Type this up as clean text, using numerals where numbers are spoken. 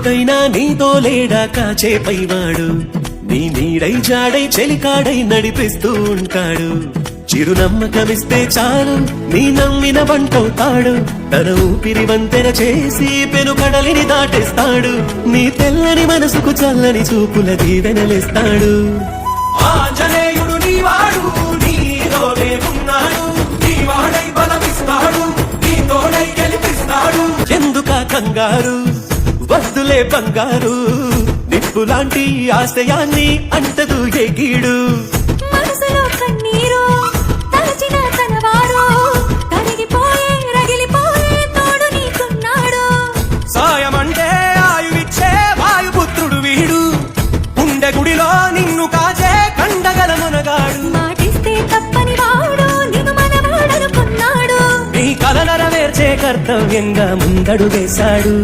లోకైనా నీతో లేడా కాచే పైవాడు నీ నీడై జాడై చెలికాడై నడిపిస్తూ ఉంటాడు చిరునమ్మకమిస్తే చాలు నీ నమ్మిన వంటవుతాడు తన ఊపిరి వంతెన చేసి పెనుకడలిని దాటేస్తాడు నీ తెల్లని మనసుకు చల్లని చూపుల దీవెనలిస్తాడు ఆంజనేయుడు నీవాడు నీలోనే ఉన్నాడు నీవాడై బలమిస్తాడు నీతోడై గెలిపిస్తాడు ఎందుకా కంగారు వద్దులే బంగారు నిప్పులాంటి ఆశయాన్ని అంటదు ఎగిడు మనసులో కన్నీరు తలచిన తనవారు కరిగిపోయే రగిలిపోయే తోడు నీకున్నాడు సాయమంటే ఆయువిచ్చే వాయుపుత్రుడు వీడు గుండె గుడిలో నిన్ను కాచే కండగల మునగాడు మాటిస్తే తప్పని వాడు నిన్ను మనవాడనుకున్నాడు నీ కల నెరవేర్చే కర్తవ్యంగా ముందడుగేశాడు